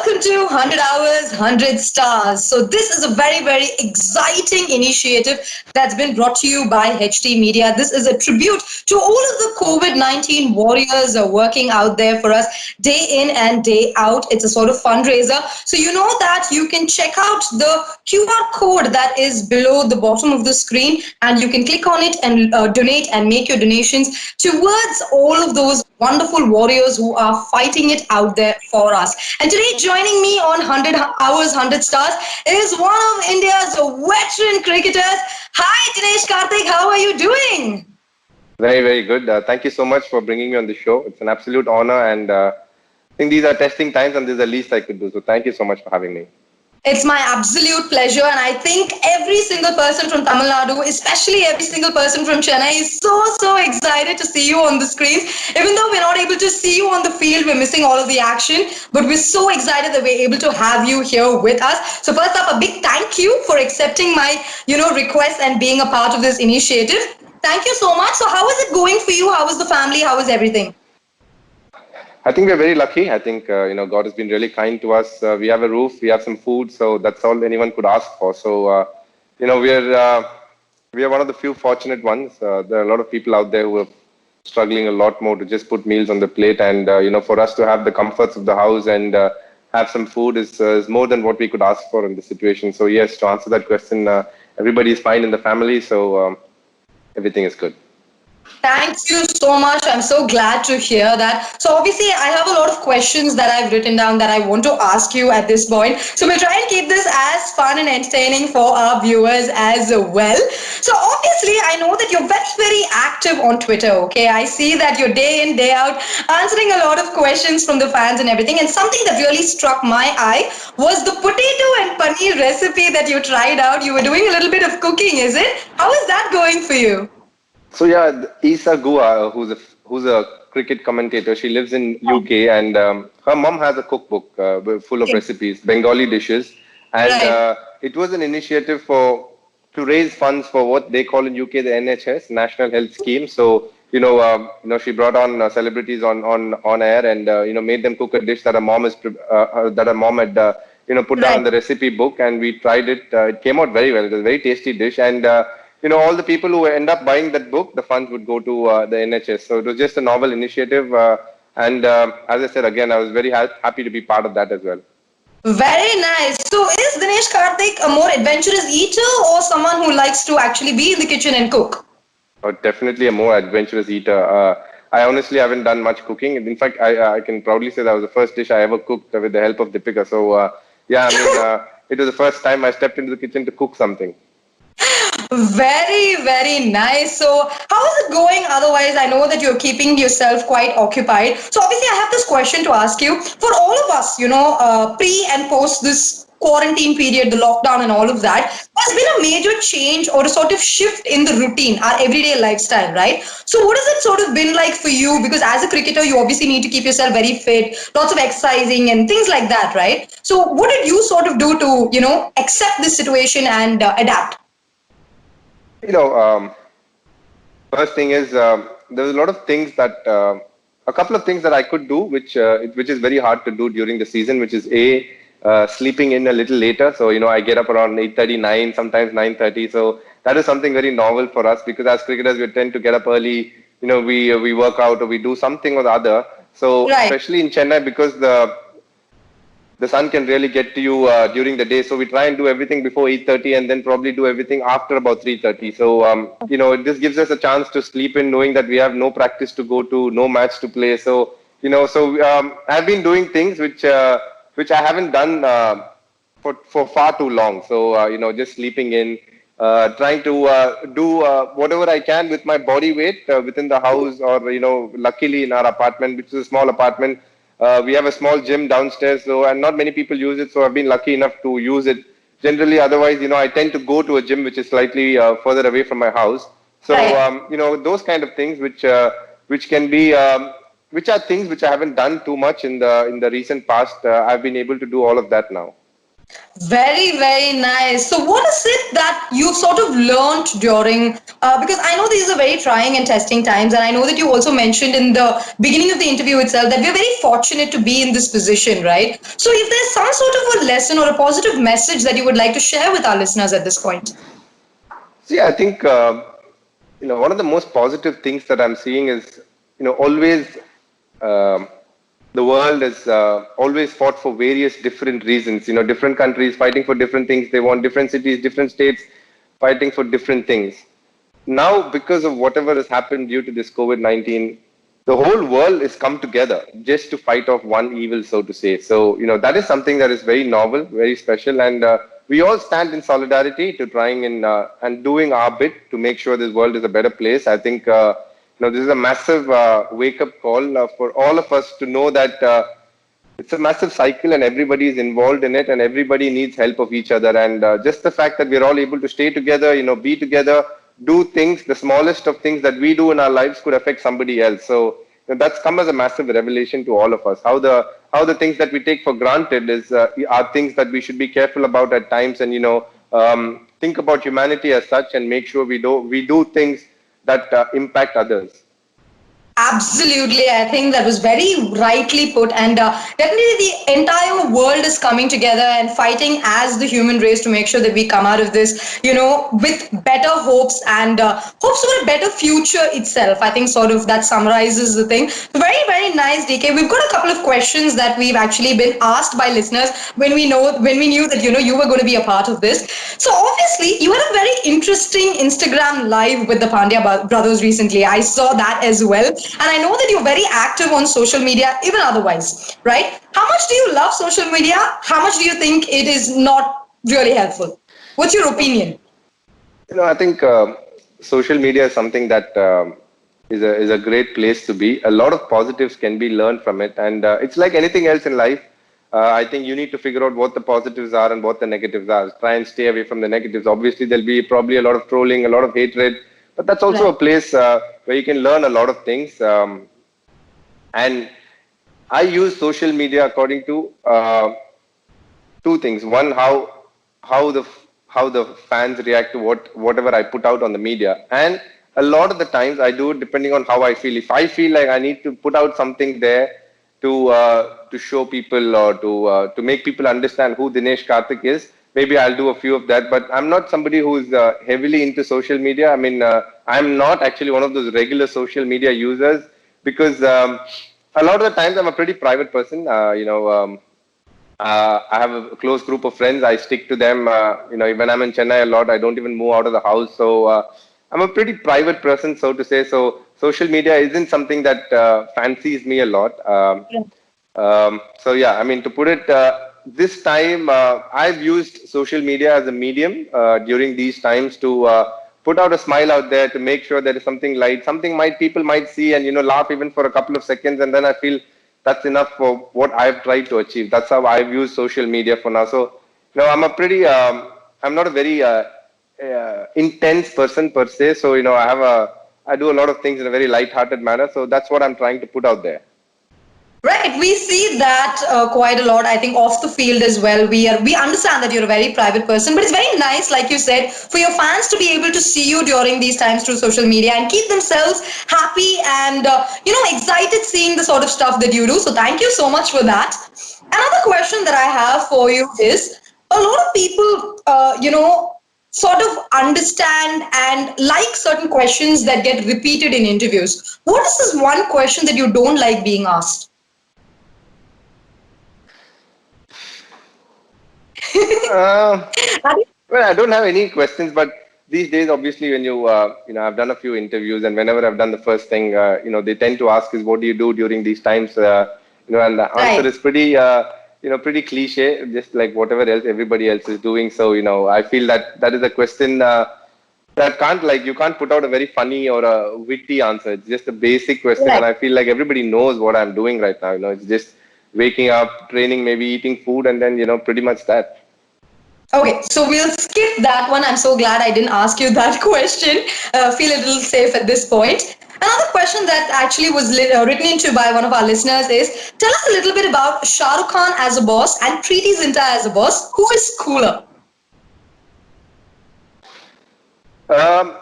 welcome to 100 Hours, 100 Stars. So, this is a very, very exciting initiative that's been brought to you by HT Media. This is a tribute to all of the COVID-19 warriors working out there for us day in and day out. It's a sort of fundraiser. So, you know that you can check out the QR code that is below the bottom of the screen, and you can click on it and donate and make your donations towards all of those wonderful warriors who are fighting it out there for us. And today, joining me on 100 Hours, 100 Stars is one of India's veteran cricketers. Hi, Dinesh Karthik, how are you doing? Very, very good. Thank you so much for bringing me on the show. It's an absolute honor, and I think these are testing times, and this is the least I could do. So thank you so much for having me. It's my absolute pleasure, and I think every single person from Tamil Nadu, especially every single person from Chennai, is so excited to see you on the screens. Even though we're not able to see you on the field, we're missing all of the action, but we're so excited that we're able to have you here with us. So first up, a big thank you for accepting my, request and being a part of this initiative. Thank you so much. So how is it going for you? How is the family? How is everything? I think we're very lucky. I think God has been really kind to us. We have a roof, we have some food, so that's all anyone could ask for. So we are one of the few fortunate ones. There are a lot of people out there who are struggling a lot more to just put meals on the plate, and for us to have the comforts of the house and have some food is more than what we could ask for in this situation. So yes, to answer that question, everybody is fine in the family, so everything is good. Thank you so much. I'm so glad to hear that. So obviously, I have a lot of questions that I've written down that I want to ask you at this point. So we'll try and keep this as fun and entertaining for our viewers as well. So obviously, I know that you're very, very active on Twitter, okay? I see that you're day in, day out, answering a lot of questions from the fans and everything. And something that really struck my eye was the potato and paneer recipe that you tried out. You were doing a little bit of cooking, is it? How is that going for you? So yeah, Isa Gua, who's a cricket commentator, she lives in UK, and her mom has a cookbook full of recipes, Bengali dishes, and Right. it was an initiative to raise funds for what they call in UK the NHS, National Health Scheme. So she brought on celebrities on air, and made them cook a dish that her mom had put down Right. in the recipe book, and we tried it. It came out very well. It was a very tasty dish, and all the people who end up buying that book, the funds would go to the NHS. So it was just a novel initiative. And as I said, again, I was very happy to be part of that as well. Very nice. So is Dinesh Karthik a more adventurous eater or someone who likes to actually be in the kitchen and cook? Definitely a more adventurous eater. I honestly haven't done much cooking. In fact, I can proudly say that was the first dish I ever cooked with the help of Deepika. So it was the first time I stepped into the kitchen to cook something. Very, very nice. So, how is it going otherwise? I know that you're keeping yourself quite occupied. So, obviously, I have this question to ask you. For all of us, pre and post this quarantine period, the lockdown and all of that, there's been a major change or a sort of shift in the routine, our everyday lifestyle, right? So, what has it sort of been like for you? Because as a cricketer, you obviously need to keep yourself very fit, lots of exercising and things like that, right? So, what did you sort of do to, accept this situation and adapt? You know, First thing is there's a lot of things that a couple of things that I could do, which is very hard to do during the season, which is sleeping in a little later. So I get up around 8:39, sometimes 9:30. So that is something very novel for us because as cricketers we tend to get up early. We work out or we do something or the other. So Right. especially in Chennai, because the sun can really get to you during the day. So we try and do everything before 8:30 and then probably do everything after about 3:30. So, this gives us a chance to sleep in knowing that we have no practice to go to, no match to play. So, I've been doing things which I haven't done for far too long. So, just sleeping in, trying to do whatever I can with my body weight within the house or, luckily in our apartment, which is a small apartment, we have a small gym downstairs, and not many people use it. So I've been lucky enough to use it. Generally, otherwise, I tend to go to a gym which is slightly further away from my house. So, Right. those kind of things which can be which are things which I haven't done too much in the recent past. I've been able to do all of that now. Very, very nice. So, what is it that you've sort of learned during? Because I know these are very trying and testing times, and I know that you also mentioned in the beginning of the interview itself that we're very fortunate to be in this position, right? So, if there's some sort of a lesson or a positive message that you would like to share with our listeners at this point. See, I think one of the most positive things that I'm seeing is always um, the world has always fought for various different reasons. Different countries fighting for different things. They want different cities, different states fighting for different things. Now, because of whatever has happened due to this COVID-19, the whole world is come together just to fight off one evil, so to say. So, that is something that is very novel, very special, and we all stand in solidarity to trying and doing our bit to make sure this world is a better place. I think, this is a massive wake-up call for all of us to know that it's a massive cycle and everybody is involved in it and everybody needs help of each other. And just the fact that we're all able to stay together, be together, do things, the smallest of things that we do in our lives could affect somebody else. So that's come as a massive revelation to all of us. How the things that we take for granted are things that we should be careful about at times, and think about humanity as such and make sure we do things that impact others. Absolutely, I think that was very rightly put, and definitely the entire world is coming together and fighting as the human race to make sure that we come out of this, with better hopes and hopes for a better future itself. I think sort of that summarizes the thing. Very, very nice, DK. We've got a couple of questions that we've actually been asked by listeners when we knew that you were going to be a part of this. So obviously, you had a very interesting Instagram live with the Pandya brothers recently. I saw that as well. And I know that you're very active on social media, even otherwise, right? How much do you love social media? How much do you think it is not really helpful? What's your opinion? I think social media is something that is a great place to be. A lot of positives can be learned from it, and it's like anything else in life. I think you need to figure out what the positives are and what the negatives are. Try and stay away from the negatives. Obviously, there'll be probably a lot of trolling, a lot of hatred, but that's also Right. a place where you can learn a lot of things. And I use social media according to two things. One, how the how the fans react to whatever I put out on the media, and a lot of the times I do it depending on how I feel. If I feel like I need to put out something there to show people or to make people understand who Dinesh Karthik is, maybe I'll do a few of that. But I'm not somebody who's heavily into social media. I mean, I'm not actually one of those regular social media users because a lot of the times I'm a pretty private person. I have a close group of friends. I stick to them. When I'm in Chennai a lot, I don't even move out of the house. So I'm a pretty private person, so to say. So social media isn't something that fancies me a lot. So yeah, I mean, to put it this time, I've used social media as a medium during these times to put out a smile out there, to make sure there is something light, something might people might see and laugh even for a couple of seconds, and then I feel that's enough for what I've tried to achieve. That's how I've used social media for now. So I'm not a very intense person per se. So I do a lot of things in a very light-hearted manner. So that's what I'm trying to put out there. Right, we see that quite a lot. I think off the field as well. We understand that you're a very private person, but it's very nice, like you said, for your fans to be able to see you during these times through social media and keep themselves happy and excited seeing the sort of stuff that you do. So thank you so much for that. Another question that I have for you is a lot of people, sort of understand and like certain questions that get repeated in interviews. What is this one question that you don't like being asked? Uh, well, I don't have any questions, but these days, obviously, when I've done a few interviews, and whenever I've done the first thing, they tend to ask is, what do you do during these times? And the answer Right. is pretty cliche, just like whatever else everybody else is doing. So, I feel that that is a question that you can't put out a very funny or a witty answer. It's just a basic question, and Right. I feel like everybody knows what I'm doing right now. It's just waking up, training, maybe eating food, and then pretty much that. Okay, so we'll skip that one. I'm so glad I didn't ask you that question. Feel a little safe at this point. Another question that actually was written into by one of our listeners is, tell us a little bit about Shah Rukh Khan as a boss and Preeti Zinta as a boss. Who is cooler? Um,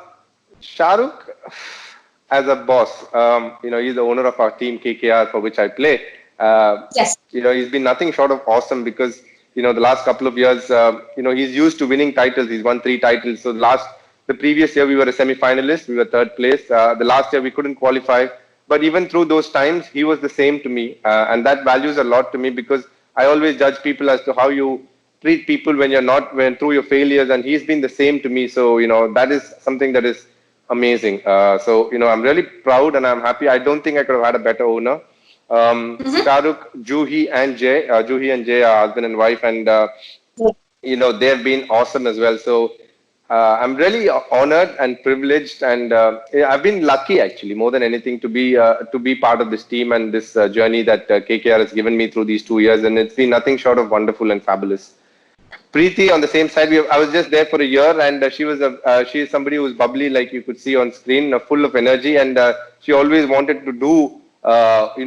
Shahrukh, as a boss, he's the owner of our team KKR, for which I play. Uh, Yes. he's been nothing short of awesome because, the last couple of years, he's used to winning titles. He's won 3 titles. So the previous year we were a semi-finalist. We were third place. The last year we couldn't qualify. But even through those times, he was the same to me. And that values a lot to me because I always judge people as to how you treat people when you're not, when through your failures. And he's been the same to me. So, that is something that is amazing. I'm really proud and I'm happy. I don't think I could have had a better owner. Shahrukh, Juhi and Jay are husband and wife, and they've been awesome as well. So I'm really honored and privileged, and I've been lucky actually more than anything to be part of this team and this journey that KKR has given me through these 2 years, and it's been nothing short of wonderful and fabulous. Preeti on the same side. I was just there for a year, and she is somebody who's bubbly, like you could see on screen, full of energy, and she always wanted to do, well.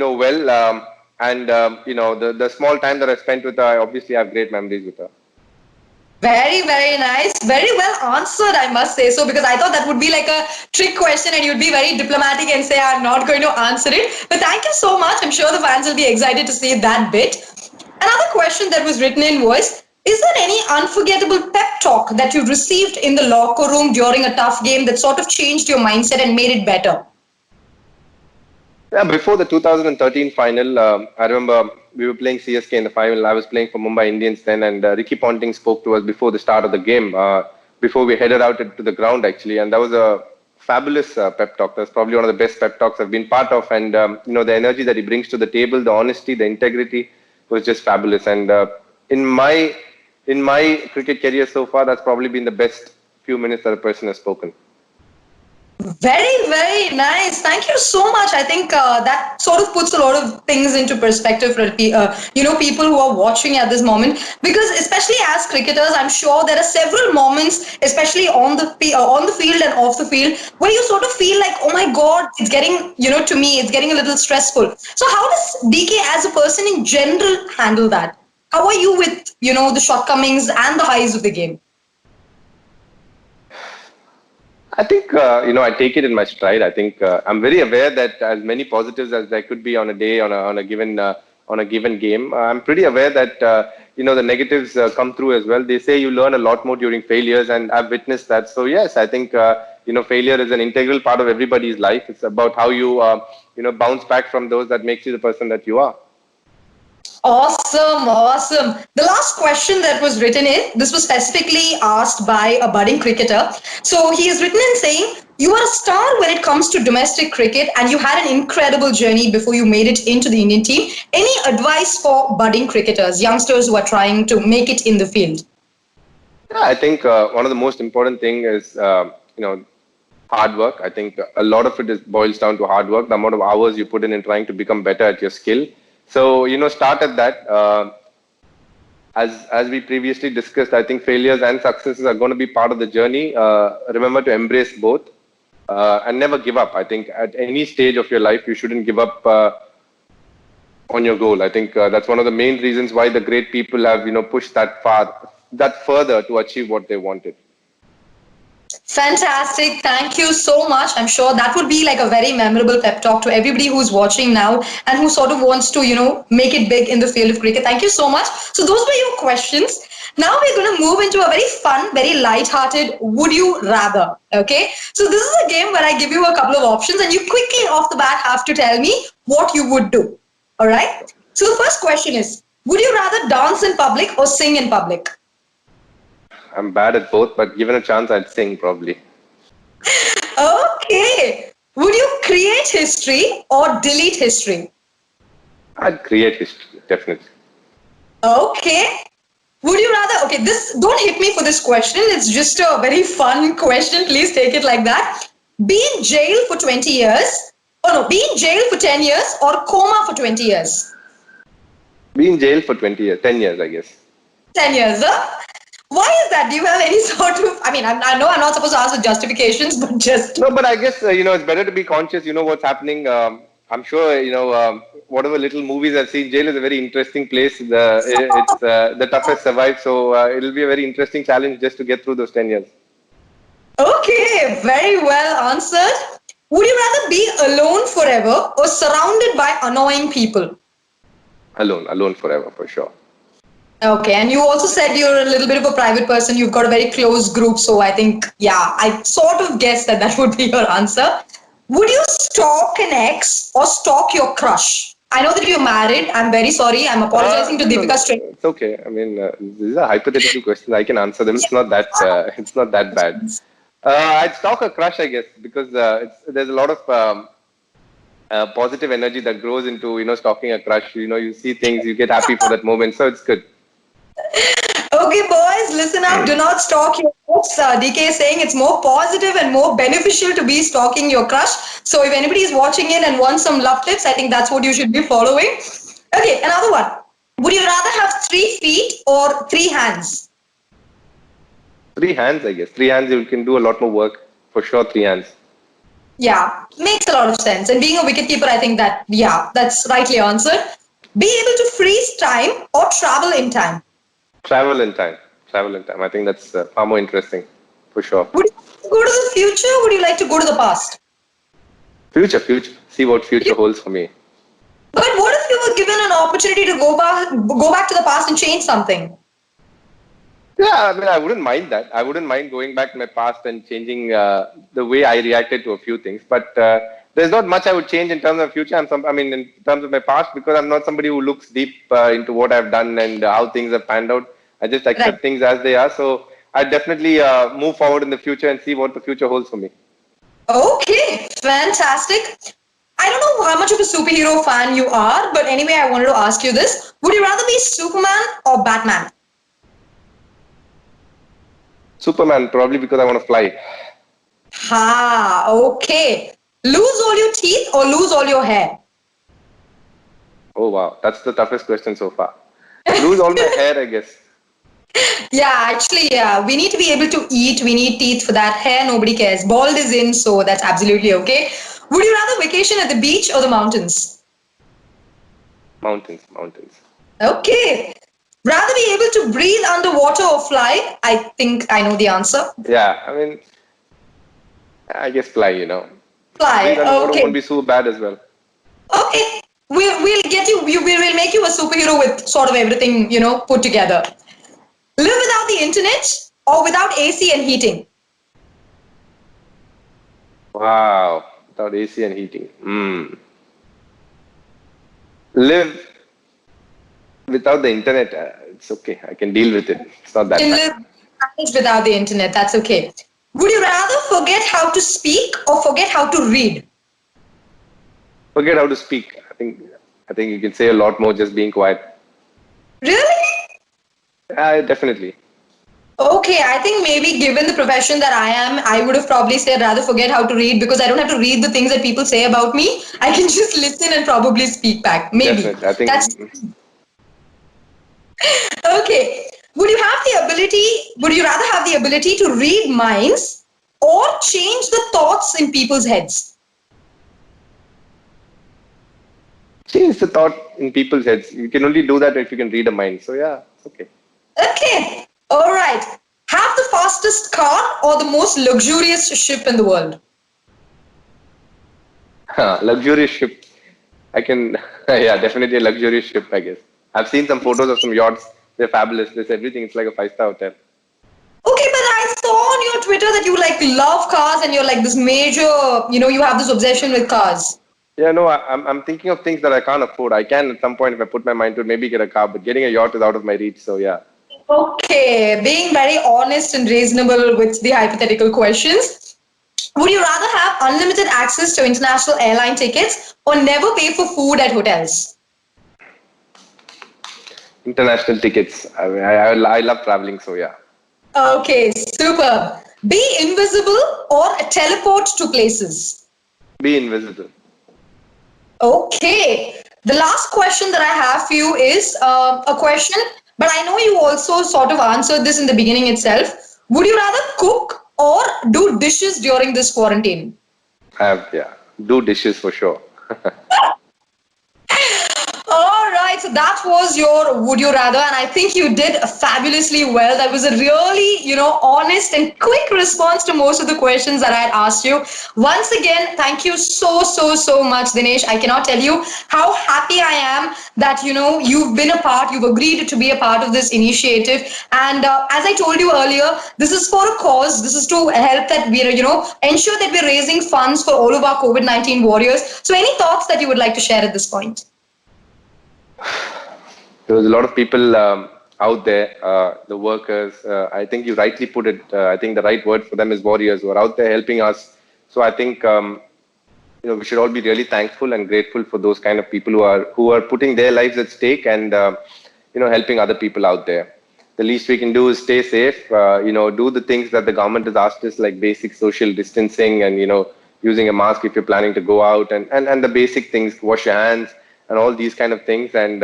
The small time that I spent with her, I obviously have great memories with her. Very, very nice. Very well answered, I must say so, because I thought that would be like a trick question and you'd be very diplomatic and say, I'm not going to answer it. But thank you so much. I'm sure the fans will be excited to see that bit. Another question that was written in was, is there any unforgettable pep talk that you received in the locker room during a tough game that sort of changed your mindset and made it better? Yeah, before the 2013 final, I remember we were playing CSK in the final. I was playing for Mumbai Indians then, and Ricky Ponting spoke to us before the start of the game, before we headed out to the ground actually, and that was a fabulous pep talk. That's probably one of the best pep talks I've been part of, and the energy that he brings to the table, the honesty, the integrity was just fabulous. And in my in my cricket career so far, that's probably been the best few minutes that a person has spoken. Very, very nice. Thank you so much. I think that sort of puts a lot of things into perspective for people who are watching at this moment. Because especially as cricketers, I'm sure there are several moments, especially on the field and off the field, where you sort of feel like, oh my God, it's getting to me, it's getting a little stressful. So how does DK as a person in general handle that? How are you with the shortcomings and the highs of the game? I think I take it in my stride. I think I'm very aware that as many positives as there could be on a day on a given game, I'm pretty aware that the negatives come through as well. They say you learn a lot more during failures, and I've witnessed that. So yes, I think failure is an integral part of everybody's life. It's about how you bounce back from those that makes you the person that you are. Awesome, awesome. The last question that was written in, this was specifically asked by a budding cricketer. So he has written in saying, you are a star when it comes to domestic cricket and you had an incredible journey before you made it into the Indian team. Any advice for budding cricketers, youngsters who are trying to make it in the field? Yeah, I think one of the most important thing is, hard work. I think a lot of it boils down to hard work, the amount of hours you put in trying to become better at your skill. So, start at that. As we previously discussed, I think failures and successes are going to be part of the journey. Remember to embrace both and never give up. I think at any stage of your life, you shouldn't give up on your goal. I think that's one of the main reasons why the great people have, pushed that further to achieve what they wanted. Fantastic. Thank you so much. I'm sure that would be like a very memorable pep talk to everybody who's watching now and who sort of wants to, make it big in the field of cricket. Thank you so much. So those were your questions. Now we're going to move into a very fun, very light-hearted would you rather. Okay. So this is a game where I give you a couple of options and you quickly off the bat have to tell me what you would do. All right. So the first question is, would you rather dance in public or sing in public? I'm bad at both, but given a chance, I'd sing probably. Okay. Would you create history or delete history? I'd create history, definitely. Okay. Would you rather, okay, this, don't hit me for this question. It's just a very fun question. Please take it like that. Be in jail for 20 years. Oh no, be in jail for 10 years or coma for 20 years? Be in jail for 20 years, 10 years, I guess. 10 years, huh? Why is that? Do you have any sort of? I mean, I know I'm not supposed to ask for justifications, but just No, but I guess it's better to be conscious. You know what's happening. I'm sure whatever little movies I've seen. Jail is a very interesting place. It's the toughest survive. So it'll be a very interesting challenge just to get through those 10 years. okay. Very well answered. Would you rather be alone forever or surrounded by annoying people? Alone forever for sure. Okay, and you also said you're a little bit of a private person. You've got a very close group, so I think, yeah, I sort of guessed that that would be your answer. Would you stalk an ex or stalk your crush? I know that you're married. I'm very sorry. I'm apologizing to No, Deepika straight. it's okay. I mean, these are hypothetical questions. I can answer them. It's not that. It's not that bad. I'd stalk a crush, I guess, because there's a lot of positive energy that grows into stalking a crush. You see things, you get happy for that moment, so it's good. Okay, boys, listen up. Do not stalk your ex. DK is saying it's more positive and more beneficial to be stalking your crush. So if anybody is watching in and wants some love tips, I think that's what you should be following. Okay, another one. Would you rather have 3 feet or 3 hands? 3 hands, I guess. 3 hands, you can do a lot more work for sure. 3 hands. Yeah, makes a lot of sense. And being a wicketkeeper, I think that, yeah, that's rightly answered. Be able to freeze time or travel in time. Travel in time. Travel in time. I think that's far more interesting, for sure. Would you go to the future? Would you like to go to the past? Future. See what future holds for me. But what if you were given an opportunity to go back to the past and change something? Yeah, I mean, I wouldn't mind that. I wouldn't mind going back to my past and changing the way I reacted to a few things. But there's not much I would change in terms of future. I mean, in terms of my past, because I'm not somebody who looks deep into what I've done and how things have panned out. I just Right. accept things as they are. So I definitely move forward in the future and see what the future holds for me. Okay, fantastic. I don't know how much of a superhero fan you are, but anyway, I wanted to ask you this. Would you rather be Superman or Batman? Superman, probably because I want to fly. Ha, okay. Lose all your teeth or lose all your hair? Oh, wow. That's the toughest question so far. Lose all my hair, I guess. Yeah, actually, yeah. We need to be able to eat. We need teeth for that. Hair, nobody cares. Bald is in, so that's absolutely okay. Would you rather vacation at the beach or the mountains? Mountains. Okay. Rather be able to breathe underwater or fly? I think I know the answer. Yeah, I mean, I guess fly. Fly. Breathe underwater Okay. won't be so bad as well. Okay. We'll get you, we'll make you a superhero with sort of everything, put together. Live without the internet or without AC and heating? Wow, without AC and heating. Live without the internet. It's okay. I can deal with it. It's not that Can bad. live without the internet. That's okay. Would you rather forget how to speak or forget how to read? Forget how to speak. I think you can say a lot more just being quiet. Really? Definitely. Okay, I think maybe given the profession that I am, I would have probably said rather forget how to read because I don't have to read the things that people say about me. I can just listen and probably speak back. Maybe. Definitely. I That's think okay. Would you rather have the ability to read minds or change the thoughts in people's heads? change the thought in people's heads. You can only do that if you can read a mind. So yeah, it's okay. Okay. All right. Have the fastest car or the most luxurious ship in the world? Luxurious ship. I can, yeah, definitely a luxurious ship, I guess. I've seen some photos of some yachts. They're fabulous. There's everything. It's like a five-star hotel. Okay, but I saw on your Twitter that you like love cars and you're like this major, you have this obsession with cars. Yeah, no, I'm thinking of things that I can't afford. I can at some point if I put my mind to it, maybe get a car, but getting a yacht is out of my reach. So yeah, Okay, being very honest and reasonable with the hypothetical questions. Would you rather have unlimited access to international airline tickets or never pay for food at hotels? international tickets. I love traveling. So yeah, Okay, super. Be invisible or teleport to places? be invisible. Okay. The last question that I have for you is a question. but I know you also sort of answered this in the beginning itself. Would you rather cook or do dishes during this quarantine? Yeah, do dishes for sure. All right, so that was your would you rather, and I think you did fabulously well. That was a really, honest and quick response to most of the questions that I had asked you. Once again, thank you so much, Dinesh. I cannot tell you how happy I am that you've been a part, you've agreed to be a part of this initiative, and as I told you earlier, this is for a cause. This is to help that we're, ensure that we're raising funds for all of our COVID-19 warriors. So, any thoughts that you would like to share at this point? There was a lot of people out there, the workers. I think you rightly put it. I think the right word for them is warriors who are out there helping us. So I think we should all be really thankful and grateful for those kind of people who are putting their lives at stake and helping other people out there. The least we can do is stay safe. Do the things that the government has asked us, like basic social distancing and using a mask if you're planning to go out, and the basic things, wash your hands and all these kind of things. And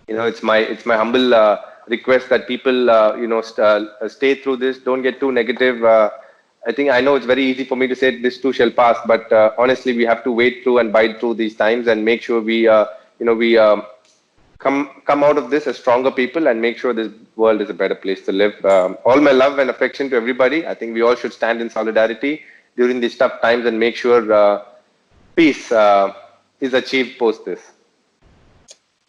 it's my humble request that people stay through this. Don't get too negative. I know it's very easy for me to say this too shall pass, but honestly, we have to wait through and bide through these times and make sure we come out of this as stronger people and make sure this world is a better place to live. All my love and affection to everybody. I think we all should stand in solidarity during these tough times and make sure peace is achieved post this.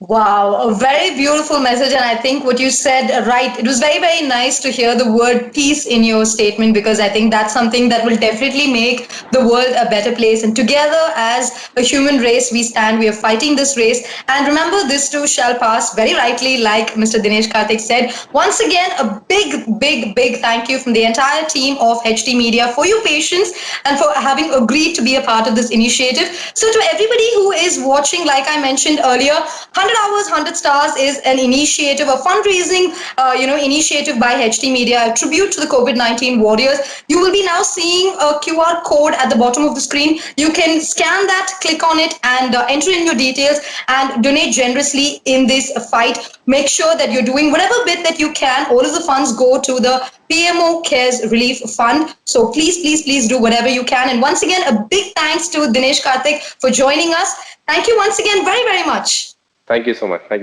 Wow, a very beautiful message. And I think what you said, right, it was very nice to hear the word peace in your statement, because I think that's something that will definitely make the world a better place. And together as a human race, we stand, we are fighting this race. And remember, this too shall pass, very rightly, like Mr. Dinesh Karthik said. Once again, a big thank you from the entire team of HT Media for your patience and for having agreed to be a part of this initiative. So to everybody who is watching, like I mentioned earlier, 100 Hours, 100 Stars is an initiative, a fundraising, initiative by HT Media, a tribute to the COVID-19 warriors. You will be now seeing a QR code at the bottom of the screen. You can scan that, click on it, and enter in your details and donate generously in this fight. Make sure that you're doing whatever bit that you can. All of the funds go to the PMO Cares Relief Fund. So please do whatever you can. And once again, a big thanks to Dinesh Karthik for joining us. Thank you once again very much. Thank you so much. Thank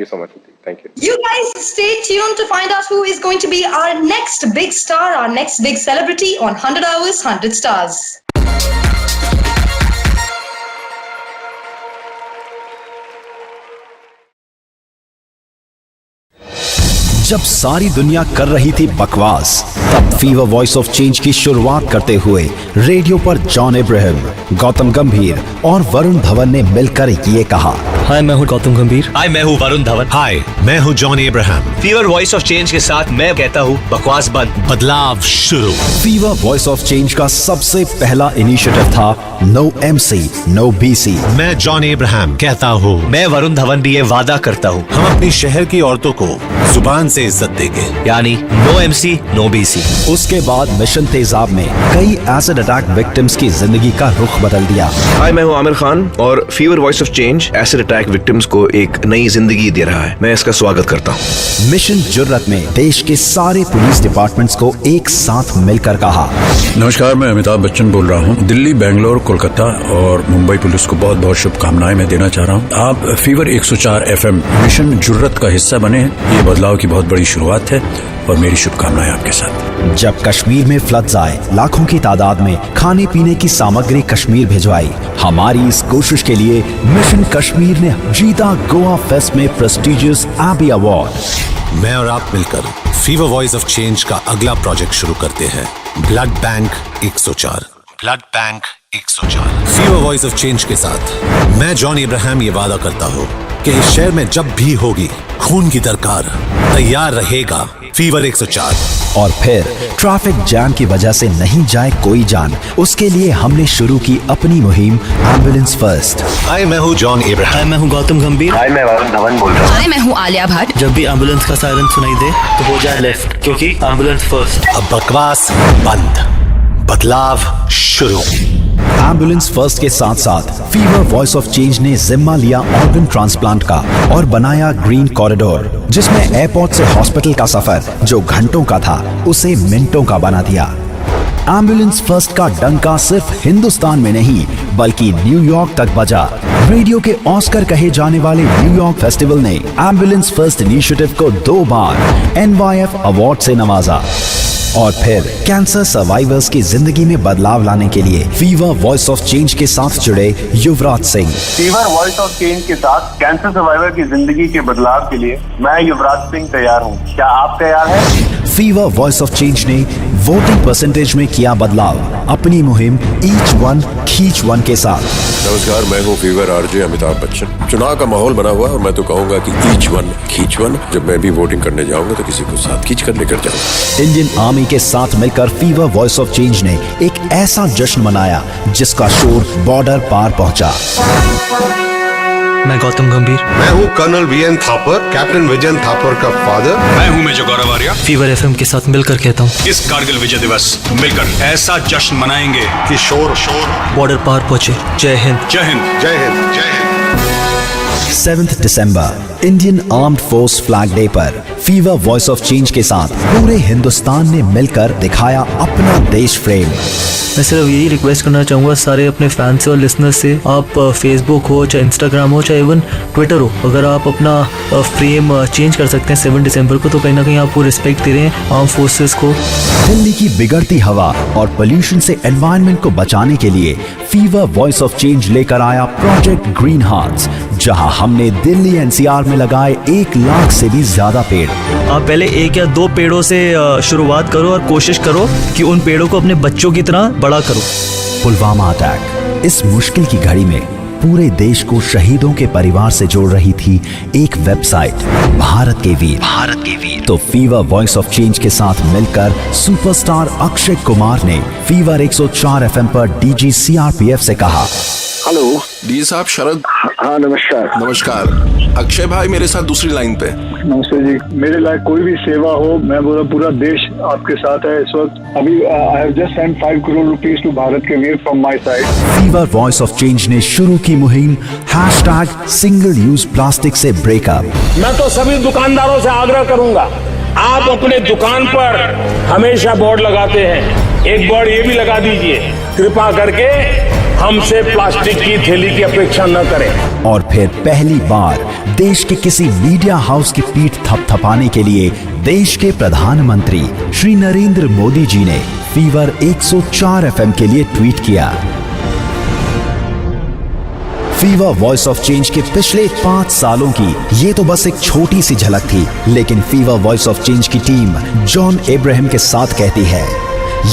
you. You guys stay tuned to find out who is going to be our next big star, our next big celebrity on 100 Hours, 100 Stars. जब सारी दुनिया कर रही थी बकवास, तब fever voice of change की शुरुआत करते हुए रेडियो पर जॉन इब्राहिम, गौतम गंभीर और वरुण धवन ने मिलकर ये कहा। हाय, मैं हूँ गौतम गंभीर। हाय, मैं हूँ वरुण धवन। हाय, मैं हूँ John Ibrahim. Fever voice of change के साथ मैं कहता हूँ बकवास बंद, बदलाव शुरू। फीवर वॉइस ऑफ चेंज का सबसे पहला इनिशिएटिव था नो MC, नो BC। मैं जॉन इब्राहिम कहता हूँ, मैं वरुण धवन भी ये वादा करता हूँ, हम अपनी शहर की औरतों को जुबान से इज्जत देंगे, यानी नो MC, नो BC। उसके बाद मिशन तेजाब में कई एसिड अटैक विक्टिम्स की जिंदगी का रुख बदल दिया। हाय, मैं हूँ आमिर खान और fever voice of change acid attack victims को एक नई जिंदगी दे रहा है। मैं इसका स्वागत करता हूँ। मिशन जुर्रत में देश के सारे पुलिस डिपार्टमेंट्स को एक साथ मिलकर कहा। नमस्कार, मैं अमिताभ बच्चन बोल रहा हूँ। दिल्ली, बेंगलोर, कोलकाता और मुंबई पुलिस को बहुत बहुत शुभकामनाएं मैं देना चाह रहा हूँ। आप फीवर 104 FM मिशन जुर्रत का हिस्सा बने। ये बदलाव की बहुत बड़ी शुरुआत है और मेरी शुभकामनाएं आपके साथ। जब कश्मीर में फ्लड्स आए, लाखों की तादाद में खाने पीने की सामग्री कश्मीर भिजवाई। हमारी इस कोशिश के लिए मिशन कश्मीर ने जीता गोवा फेस्ट में प्रेस्टिजियस एबी अवार्ड। मैं और आप मिलकर फीवर वॉइस ऑफ चेंज का अगला प्रोजेक्ट शुरू करते हैं, blood bank 104। Blood bank 104। Fever voice of change के साथ मैं जॉन इब्राहिम ये वादा करता हूँ कि इस शहर में जब भी होगी खून की दरकार, तैयार रहेगा फीवर 104। और फिर ट्रैफिक जैम की वजह से नहीं जाए कोई जान, उसके लिए हमने शुरू की अपनी मुहिम एम्बुलेंस फर्स्ट। हाय, मैं हूँ जॉन इब्राहिम। हाय, मैं हूँ गौतम गंभीर। हाय, मैं वरुण धवन बोल रहा हूँ। हाय, मैं हूँ आलिया भट्ट। जब भी एम्बुलेंस का सायरन सुनाई दे तो हो जाए लेफ्ट, क्योंकि एम्बुलेंस फर्स्ट। अब बकवास बंद, बदलाव शुरू। एम्बुलेंस फर्स्ट के साथ साथ फीवर वॉइस ऑफ चेंज ने जिम्मा लिया ऑर्गन ट्रांसप्लांट का और बनाया ग्रीन कॉरिडोर, जिसमें एयरपोर्ट से हॉस्पिटल का सफर जो घंटों का था उसे मिनटों का बना दिया। एम्बुलेंस फर्स्ट का डंका सिर्फ हिंदुस्तान में नहीं बल्कि न्यूयॉर्क तक बजा। रेडियो के ऑस्कर कहे जाने वाले न्यूयॉर्क फेस्टिवल ने एम्बुलेंस फर्स्ट इनिशिएटिव को 2 बार NYF अवार्ड से नवाजा। और फिर कैंसर सर्वाइवर्स की जिंदगी में बदलाव लाने के लिए फीवर वॉइस ऑफ चेंज के साथ जुड़े Yuvraj Singh. Fever voice of change के साथ कैंसर सर्वाइवर की जिंदगी के बदलाव के लिए मैं युवराज सिंह तैयार हूँ। क्या आप तैयार हैं? फीवर वॉइस ऑफ चेंज ने वोटिंग परसेंटेज में किया बदलाव अपनी मुहिम ईच वन खींच वन के साथ। नमस्कार, मैं हूँ फीवर RJ अमिताभ बच्चन। चुनाव का माहौल बना हुआ और मैं तो कहूँगा कि ईच वन खींच वन। जब मैं भी वोटिंग करने जाऊंगा तो किसी को साथ खींच कर लेकर जाऊंगा। इंडियन आर्मी के साथ मिलकर फीवर वॉइस ऑफ चेंज ने एक ऐसा जश्न मनाया जिसका शोर बॉर्डर पार पहुंचा। मैं गौतम गंभीर। मैं हूँ colonel VN Thapar, captain Vijayan Thapar का फादर। मैं हूँ major Gaurav Arya. Fever FM के साथ मिलकर कहता हूँ, इस कारगिल विजय दिवस मिलकर ऐसा जश्न मनाएंगे कि शोर बॉर्डर पार पहुंचे। जय हिंद, जय हिंद, जय हिंद, जय हिंद। 7 दिसंबर Indian armed force flag day पर फीवर वॉइस ऑफ चेंज के साथ पूरे हिंदुस्तान ने मिलकर दिखाया अपना देश प्रेम। मैं सिर्फ यही रिक्वेस्ट करना चाहूँगा सारे अपने फैंस से और लिसनर्स से, आप फेसबुक हो चाहे इंस्टाग्राम हो चाहे इवन ट्विटर हो, अगर आप अपना फ्रेम चेंज कर सकते हैं 7 दिसंबर को तो कहीं ना कहीं आप वो रिस्पेक्ट दे रहे हैं आर्म फोर्सेस को। दिल्ली की बिगड़ती हवा और पोल्यूशन से एनवायरनमेंट को बचाने के लिए फीवर वॉइस ऑफ चेंज लेकर आया प्रोजेक्ट ग्रीन हार्ट्स, जहां हमने दिल्ली NCR में लगाए 1 लाख से भी ज्यादा पेड़। आप पहले 1 या 2 पेड़ों से शुरुआत करो और कोशिश करो कि उन पेड़ों को अपने बच्चों की तरह बड़ा करो। पुलवामा अटैक इस मुश्किल की घड़ी में पूरे देश को शहीदों के परिवार से जोड़ रही थी एक वेबसाइट भारत के वीर। तो फीवर वॉइस ऑफ चेंज के साथ मिलकर सुपरस्टार अक्षय कुमार ने फीवर 104 FM पर DG CRPF से कहा, हेलो डी साहब, शरद। हाँ नमस्कार। नमस्कार। अक्षय भाई मेरे साथ दूसरी लाइन पे। नमस्ते जी। मेरे लायक कोई भी सेवा हो, मैं बोला पूरा देश आपके साथ है इस वक्त। अभी I have just sent 5 crore rupees to Bharat के वीर from my side. Fever voice of change ने शुरू की मुहिम #सिंगल यूज प्लास्टिक से ब्रेकअप। मैं तो सभी दुकानदारों से आग्रह करूंगा, आप अपने दुकान पर हमेशा बोर्ड लगाते हैं, एक बोर्ड ये भी लगा दीजिए, कृपा करके हमसे प्लास्टिक की थैली की अपेक्षा न करें। और फिर पहली बार देश के किसी मीडिया हाउस की पीठ थपथपाने के लिए देश के प्रधानमंत्री श्री नरेंद्र मोदी जी ने फीवर 104 FM के लिए ट्वीट किया। फीवर वॉइस ऑफ चेंज के पिछले 5 सालों की ये तो बस एक छोटी सी झलक थी, लेकिन फीवर वॉइस ऑफ चेंज की टीम जॉन इब्राहिम के साथ कहती है,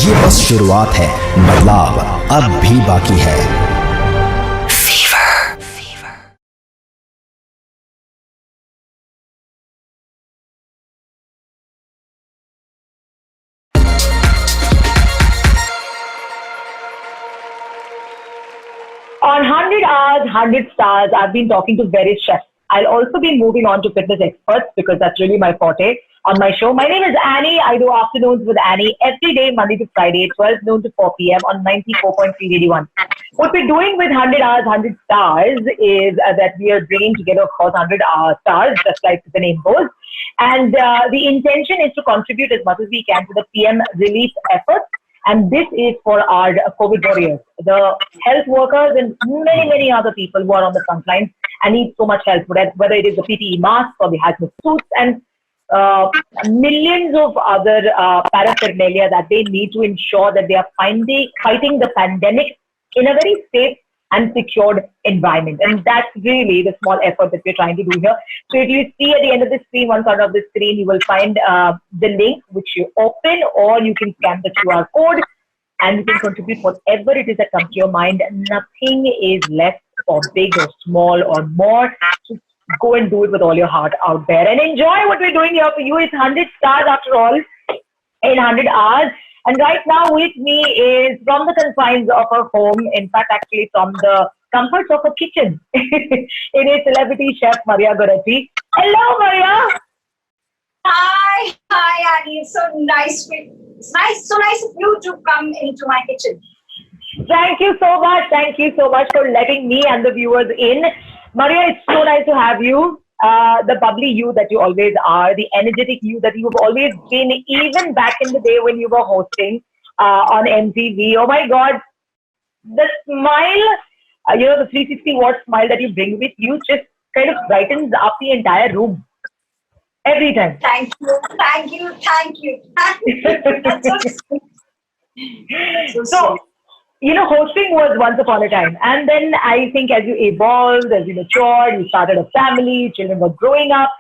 ये बस शुरुआत है, बदलाव अब भी बाकी है। On 100 hours, 100 stars, I've been talking to various chefs. I'll also be moving on to fitness experts because that's really my forte on my show. My name is Annie. I do afternoons with Annie every day, Monday to Friday, 12 noon to 4 p.m. on 94.3 81. What we're doing with 100 hours, 100 stars is that we are bringing together, of course, 100 stars, just like the name goes. And the intention is to contribute as much as we can to the PM relief efforts. And this is for our COVID warriors, the health workers and many, many other people who are on the front lines and need so much help, whether it is the PPE masks or the hazmat suits and millions of other paraphernalia that they need to ensure that they are fighting the pandemic in a very safe and secured environment. And that's really the small effort that we're trying to do here. So if you see at the end of the screen, one corner of the screen, you will find the link which you open, or you can scan the QR code and you can contribute whatever it is that comes to your mind. Nothing is left for big or small or more. Just go and do it with all your heart out there and enjoy what we're doing here for you. It's 100 stars after all in 100 hours. And right now with me is from the confines of her home, in fact, actually from the comforts of her kitchen, it is celebrity chef Maria Goretti. Hello, Maria. Hi, Annie. It's so nice. It's so nice of you to come into my kitchen. Thank you so much. Thank you so much for letting me and the viewers in. Maria, it's so nice to have you. The bubbly you that you always are, the energetic you that you've always been, even back in the day when you were hosting on MTV. Oh my God, the smile, the 360-watt smile that you bring with you just kind of brightens up the entire room every time. Thank you, thank you, thank you, thank you. That's so sweet. So, hosting was once upon a time. And then I think as you evolved, as you matured, you started a family, children were growing up.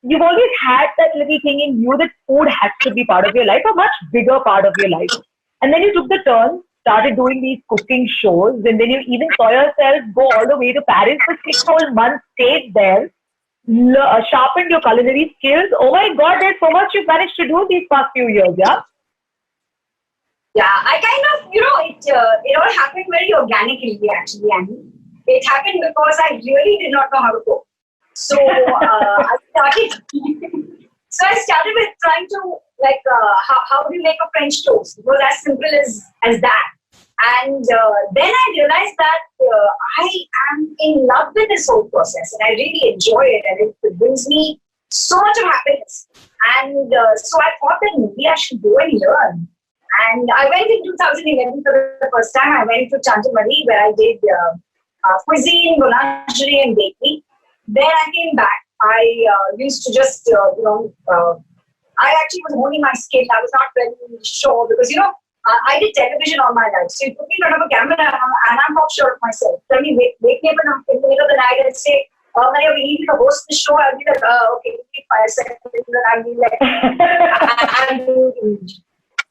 You've always had that little thing in you that food has to be part of your life, a much bigger part of your life. And then you took the turn, started doing these cooking shows, and then you even saw yourself go all the way to Paris for 6 whole months, stayed there, sharpened your culinary skills. Oh my God, there's so much you've managed to do these past few years, yeah? Yeah, I kind of, it all happened very organically actually, and it happened because I really did not know how to cook. So I started. So I started with trying to how do you make a French toast? It was as simple as that. And then I realized that I am in love with this whole process, and I really enjoy it, and it brings me so much of happiness. And so I thought that maybe I should go and learn. And I went in 2011 for the first time. I went to Chantamari where I did cuisine, boulangerie, and bakery. Then I came back. I used to just, I actually was honing my skill. I was not very sure because, I did television all my life. So you put me in front of a camera and I'm not sure of myself. Tell me, wake me up in the middle of the night and say, Maria, we need you to host the show. I'll be like, okay, 5 seconds. Then I'll be like, I'm doing it.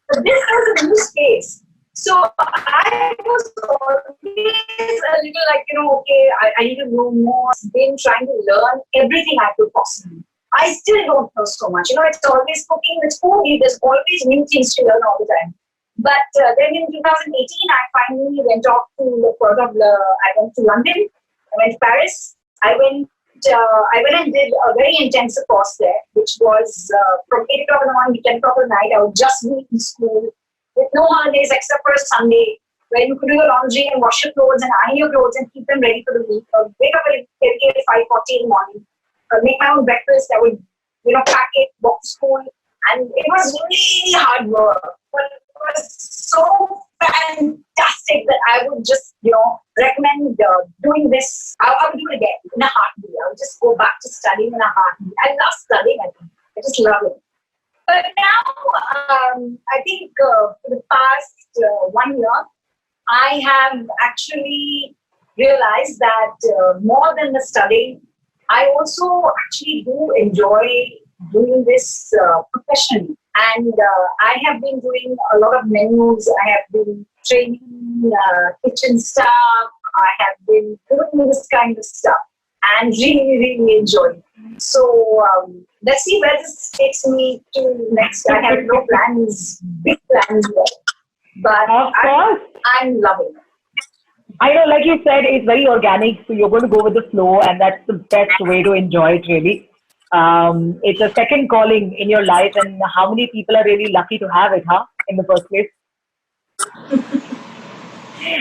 But this was a new space. So I was always a little like, okay, I need to know more. I've been trying to learn everything I could possibly. I still don't know so much. It's always cooking, it's food. There's always new things to learn all the time. But then in 2018, I finally went off to I went to London, I went to Paris. I went and did a very intensive course there, which was from 8 o'clock in the morning to 10 o'clock at night. I would just be in school with no holidays except for a Sunday, where you could do your laundry and wash your clothes and iron your clothes and keep them ready for the week. I would wake up at 5:40 in the morning, make my own breakfast. I would, pack it, walk to school. And it was really hard work, but it was so fantastic that I would just, recommend doing this. I would do it again in a heartbeat. I would just go back to studying in a heartbeat. I love studying. I just love it. But now, I think for the past 1 year, I have actually realized that more than the studying, I also actually do enjoy doing this professionally. And I have been doing a lot of menus. I have been training kitchen staff. I have been doing this kind of stuff and really, really enjoy it. So let's see where this takes me to next. I have no plans, big plans yet. But I'm loving it. I know, like you said, it's very organic. So you're going to go with the flow, and that's the best way to enjoy it, really. It's a second calling in your life, and how many people are really lucky to have it, in the first place?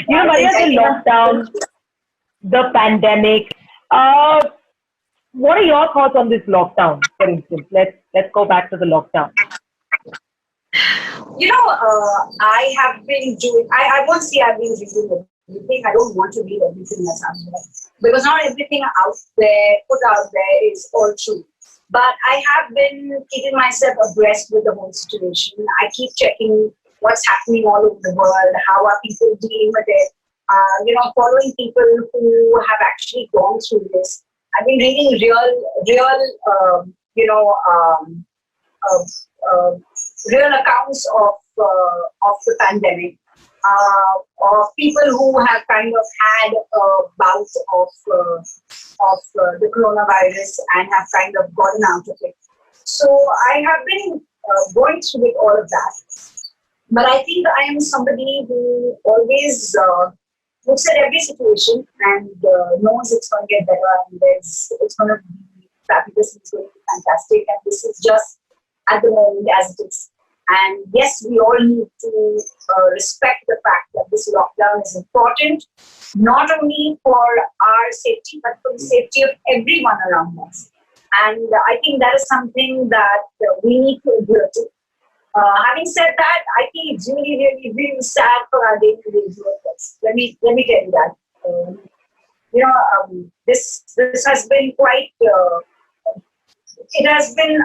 Maria, the lockdown, the pandemic. What are your thoughts on this lockdown, for instance? Let's go back to the lockdown. I have been doing, I won't say I've been reading everything. I don't want to read everything that's out there. Because not everything put out there is all true. But I have been keeping myself abreast with the whole situation. I keep checking what's happening all over the world, how are people dealing with it, following people who have actually gone through this. I've been reading real accounts of the pandemic, of people who have kind of had a bout of the coronavirus and have kind of gotten out of it. So I have been going through with all of that. But I think I am somebody who always looks at every situation and knows it's going to get better and it's going to be fabulous, it's going to be fantastic, and this is just at the moment as it is. And yes, we all need to respect the fact that this lockdown is important, not only for our safety, but for the safety of everyone around us. And I think that is something that we need to adhere to. Having said that, I think it's really, really, really sad for our daily wage workers. Let me tell you that. This has been quite. It has been.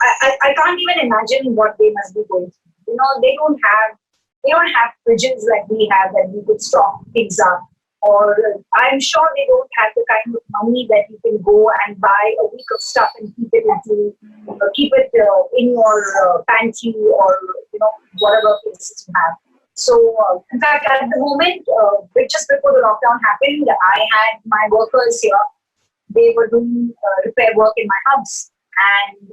I can't even imagine what they must be going through. They don't have fridges like we have that we could stock things up. Or I'm sure they don't have the kind of money that you can go and buy a week of stuff and keep it in your pantry or whatever places you have. So in fact, at the moment, just before the lockdown happened, I had my workers here. They were doing repair work in my house, and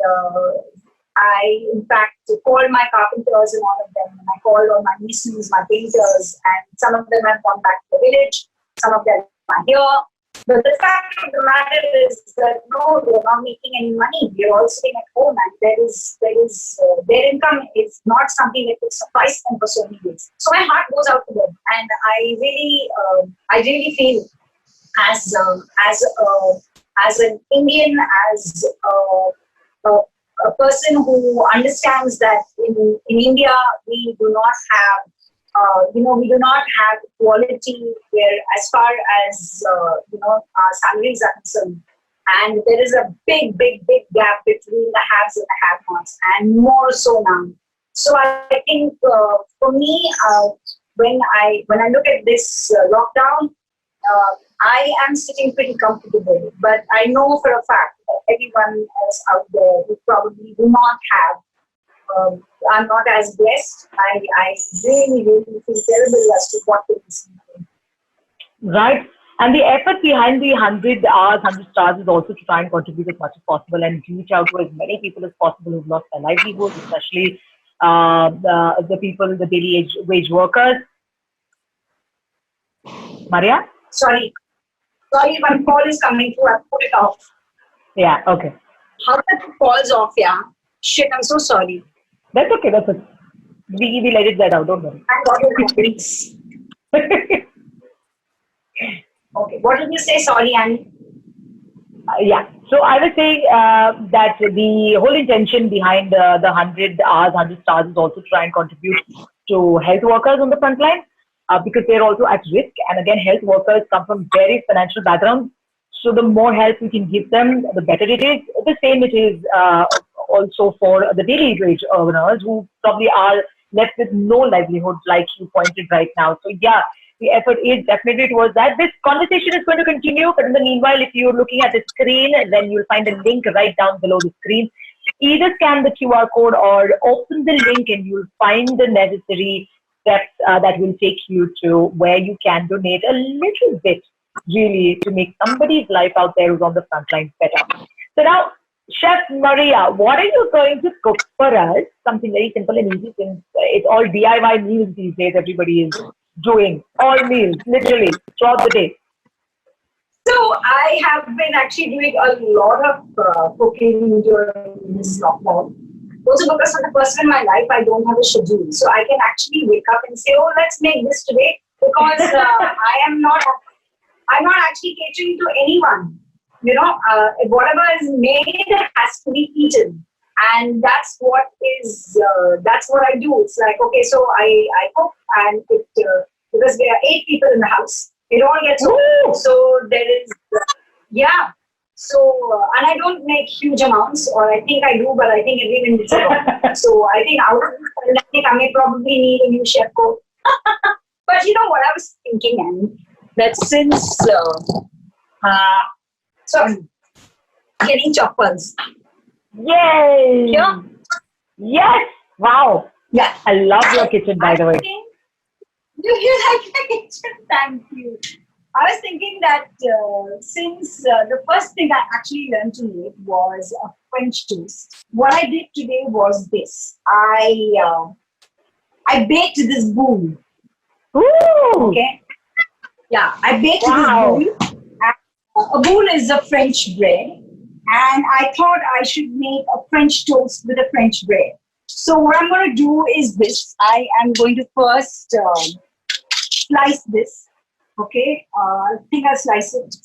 I in fact called my carpenters and all of them, and I called all my masons, my painters, and some of them have gone back to the village. Some of them are here. But the fact of the matter is that no, they're not making any money. They're all sitting at home, and their income is not something that could suffice them for so many days. So my heart goes out to them, and I really feel as an Indian, as a person who understands that in India we do not have. We do not have equality where, as far as our salaries are concerned, and there is a big gap between the haves and the have-nots, and more so now. So I think for me, when I look at this lockdown, I am sitting pretty comfortable. But I know for a fact that everyone else out there who probably do not have. I'm not as blessed. I really feel terrible as to what they see. Right. And the effort behind the 100 hours, 100 stars is also to try and contribute as much as possible and reach out to as many people as possible who've lost their livelihoods, especially the people, the daily wage workers. Maria? Sorry, one call is coming through. I've put it off. Yeah, okay. How that calls off, yeah? Shit, I'm so sorry. That's okay. We let it get out. Don't worry. I got it, please. Okay. What did you say? Sorry, Annie. Yeah. So I was saying that the whole intention behind the 100 hours, 100 stars is also to try and contribute to health workers on the front line because they're also at risk. And again, health workers come from very financial backgrounds. So the more help we can give them, the better it is. The same it is also for the daily wage earners who probably are left with no livelihood, like you pointed right now. So yeah, the effort is definitely towards that. This conversation is going to continue, but in the meanwhile, if you're looking at the screen, then you'll find a link right down below the screen. Either scan the QR code or open the link and you'll find the necessary steps that will take you to where you can donate a little bit, really, to make somebody's life out there who's on the front line better. So now, Chef Maria, what are you going to cook for us? Something very simple and easy, since it's all DIY meals these days. Everybody is doing all meals, literally, throughout the day. So I have been actually doing a lot of cooking during this lockdown. Also because for the first time in my life, I don't have a schedule. So I can actually wake up and say, oh, let's make this today. Because I'm not actually catering to anyone. Whatever is made has to be eaten. And that's what I do. It's like, okay, so I cook, and because there are 8 people in the house, it all gets over. So there is, So, and I don't make huge amounts, or I think I do, but I think everyone needs it. So I think out of this, I may probably need a new chef cook. But you know what I was thinking, Annie? That since, getting choppers. Yay! Yeah. Yes! Wow! Yeah. I love your kitchen, by the way. You like the kitchen? Thank you. I was thinking that since the first thing I actually learned to make was a French toast, what I did today was this. I baked this boule. Ooh! Okay. Yeah, I baked this boule. A boule is a French bread, and I thought I should make a French toast with a French bread. So what I'm going to do is this. I am going to first slice this. Okay. I think I'll slice it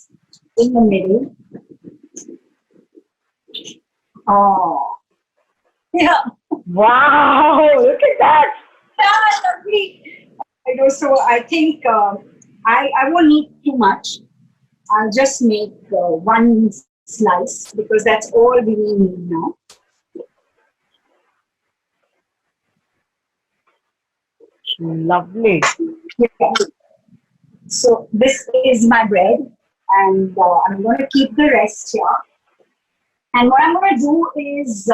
in the middle. Oh. Yeah. Wow, look at that. Yeah, lovely. I know. So I think I won't need too much. I'll just make one slice because that's all we need now. Lovely. Yeah. So this is my bread, and I'm going to keep the rest here. And what I'm going to do is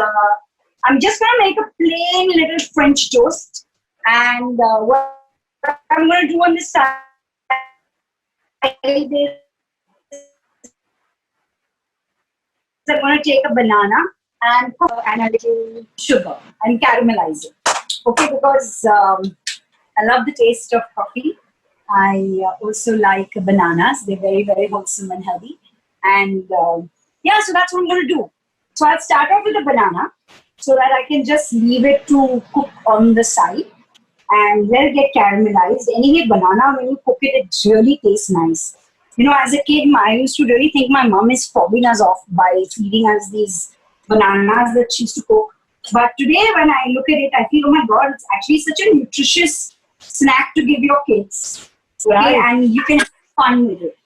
I'm just going to make a plain little French toast. And what I'm going to do on this side is I'm going to take a banana and a little sugar and caramelize it. Okay, because I love the taste of coffee. I also like bananas. They're very, very wholesome and healthy. And yeah, so that's what I'm going to do. So I'll start off with the banana so that I can just leave it to cook on the side and let it get caramelized. Anyway, banana, when you cook it, it really tastes nice. You know, as a kid, I used to really think my mom is fobbing us off by feeding us these bananas that she used to cook. But today, when I look at it, I feel, oh my God, it's actually such a nutritious snack to give your kids. Okay, Right. and you can have fun with it.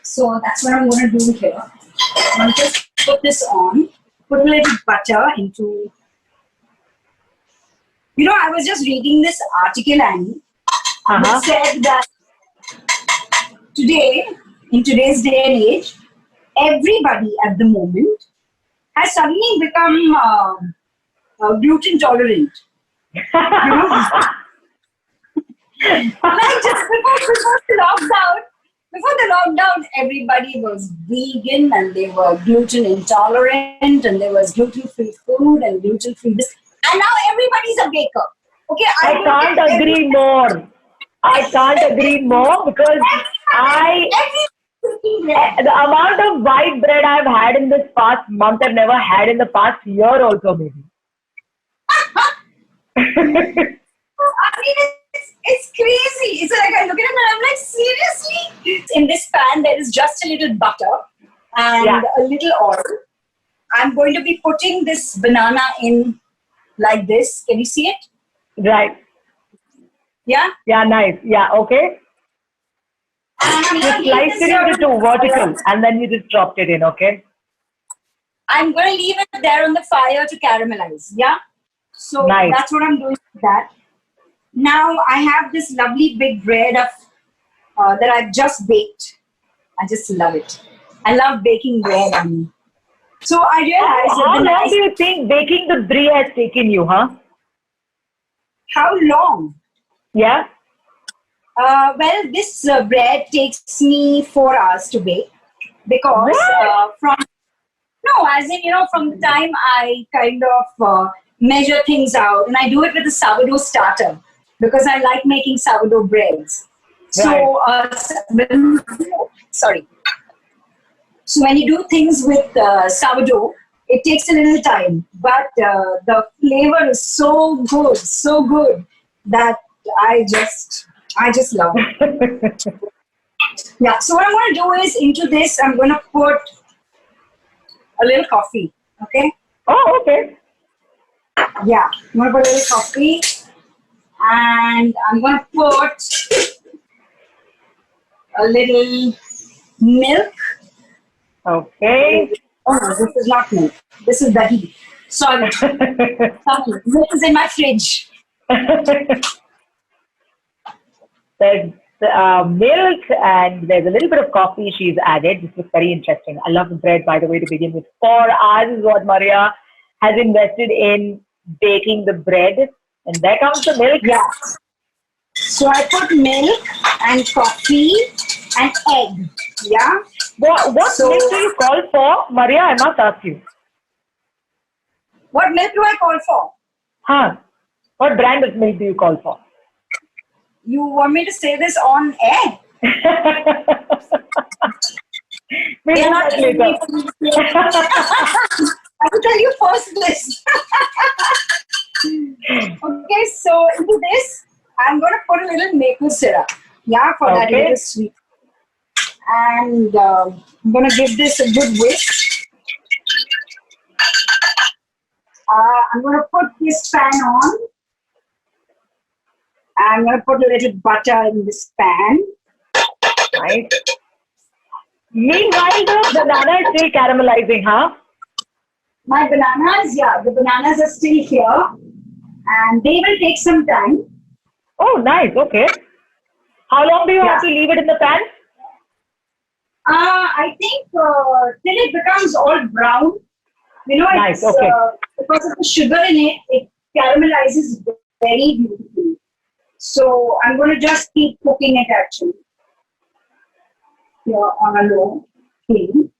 So that's what I'm going to do here. I'll just put this on, put a little butter into. You know, I was just reading this article, Annie, that said that today, in today's day and age, everybody at the moment has suddenly become gluten tolerant. You know? Like just before the lockdown, everybody was vegan and they were gluten intolerant and there was gluten-free food and gluten-free this. And now everybody's a baker. Okay, I can't agree more. I can't agree more because the amount of white bread I've had in this past month, I've never had in the past year also maybe. I mean, it's crazy. It's like I look at it and I'm like, seriously? In this pan, there is just a little butter and a little oil. I'm going to be putting this banana in like this. Can you see it? Right. Yeah? Yeah, nice. Yeah, okay. You sliced it into two vertical and then you just dropped it in, okay? I'm going to leave it there on the fire to caramelize. Yeah? So Nice. That's what I'm doing with that. Now I have this lovely big bread of that I've just baked. I just love it. I love baking bread. So I realized how long do you think baking the brie has taken you, huh? How long? Yeah. Well, this bread takes me 4 hours to bake because from the time I kind of measure things out, and I do it with a sourdough starter because I like making sourdough breads. So, sorry. So when you do things with sourdough, it takes a little time, but the flavor is so good that I just love it. Yeah. So what I'm going to do is into this, I'm going to put a little coffee. Okay. Oh, okay. Yeah. I'm going to put a little coffee, and I'm going to put a little milk. Okay. Oh, no, this is not milk. This is dahi. Sorry. Milk is in my fridge. There's milk and there's a little bit of coffee she's added. This looks very interesting. I love the bread, by the way, to begin with. 4 hours is what Maria has invested in baking the bread. And there comes the milk. Yeah. So I put milk and coffee and egg. Yeah. What milk do you call for? Maria, I must ask you. What milk do I call for? Huh. What brand of milk do you call for? You want me to say this on air? We'll not later. I will tell you first this. Yeah, for that little sweet. And I'm going to give this a good whisk. I'm going to put this pan on. I'm going to put a little butter in this pan. Right. Meanwhile, the banana is still caramelizing, huh? My bananas, the bananas are still here. And they will take some time. Oh, nice. Okay. How long do you have to leave it in the pan? I think till it becomes all brown. You know, nice. It's, because of the sugar in it, it caramelizes very beautifully. So I'm going to just keep cooking it actually. Here on a low flame.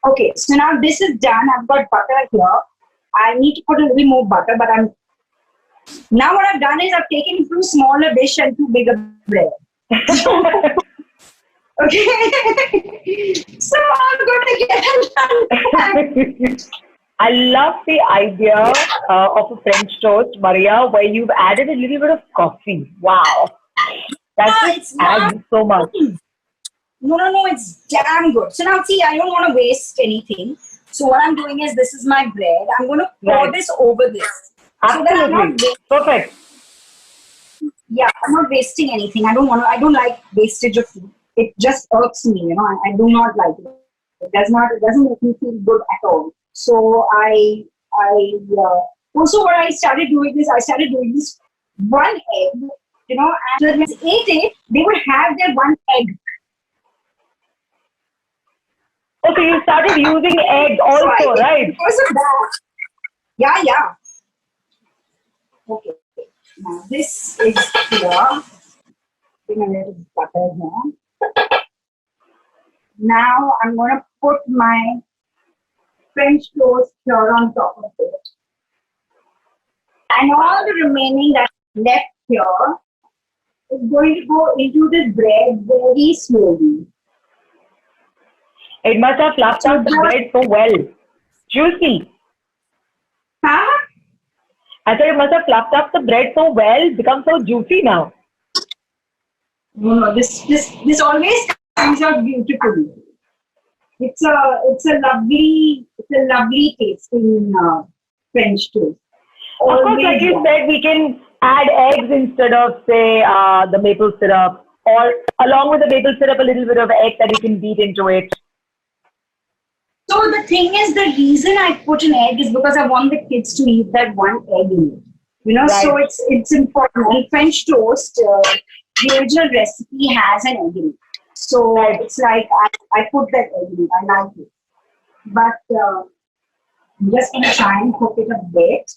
Okay, so now this is done. I've got butter here. I need to put a little more butter, but now what I've done is I've taken it from smaller dish and to bigger bread. Okay. So I'm going to get it. I love the idea of a French toast, Maria, where you've added a little bit of coffee. Wow. That just adds so much. No, it's damn good. So now see, I don't want to waste anything. So what I'm doing is, this is my bread. I'm going to pour this over this. Absolutely. So perfect. Yeah, I'm not wasting anything. I don't like wastage of food. It just irks me, you know. I do not like it. It doesn't make me feel good at all. So also what I started doing is, one egg, you know, and when they ate it, they would have their one egg. Okay, you started using egg also, right? Because of that. Yeah. Okay. Now this is here. Putting a little butter here. Now I'm going to put my French toast here on top of it. And all the remaining that's left here is going to go into this bread very slowly. It must have fluffed out the bread so well. Juicy. Huh? I said it must have fluffed up the bread so well, become so juicy now. No, this always comes out beautifully. It's a lovely tasting French toast. Of course, like you said, we can add eggs instead of, say, the maple syrup, or along with the maple syrup, a little bit of egg that you can beat into it. So the thing is, the reason I put an egg is because I want the kids to eat that one egg in it. You know, so it's important. In French toast, the original recipe has an egg in it. So it's like I put that egg in it. I like it. But I'm just going to try and cook it a bit.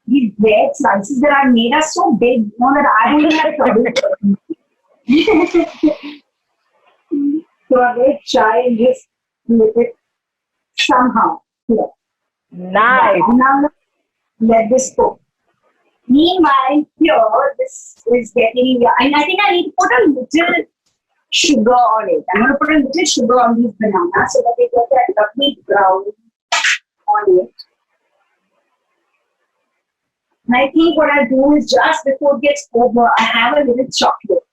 These bread slices that I made are so big, you know, that I don't have trouble. So I'm going to try and just flip it somehow. Here. Nice. Now let this cook. Meanwhile, here, this is getting, and I think I need to put a little sugar on it. I'm going to put a little sugar on these bananas so that they get that lovely brown on it. And I think what I do is, just before it gets over, I have a little chocolate.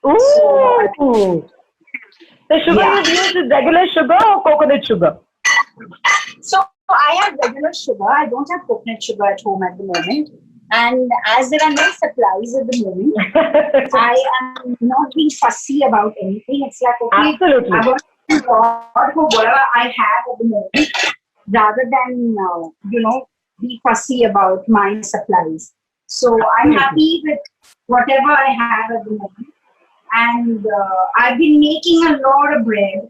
Ooh! The sugar you use is regular sugar or coconut sugar? So I have regular sugar. I don't have coconut sugar at home at the moment. And as there are no supplies at the moment, I am not being fussy about anything. It's like, okay, absolutely. I want to God for whatever I have at the moment, rather than, be fussy about my supplies. So I'm happy with whatever I have at the moment. And I've been making a lot of bread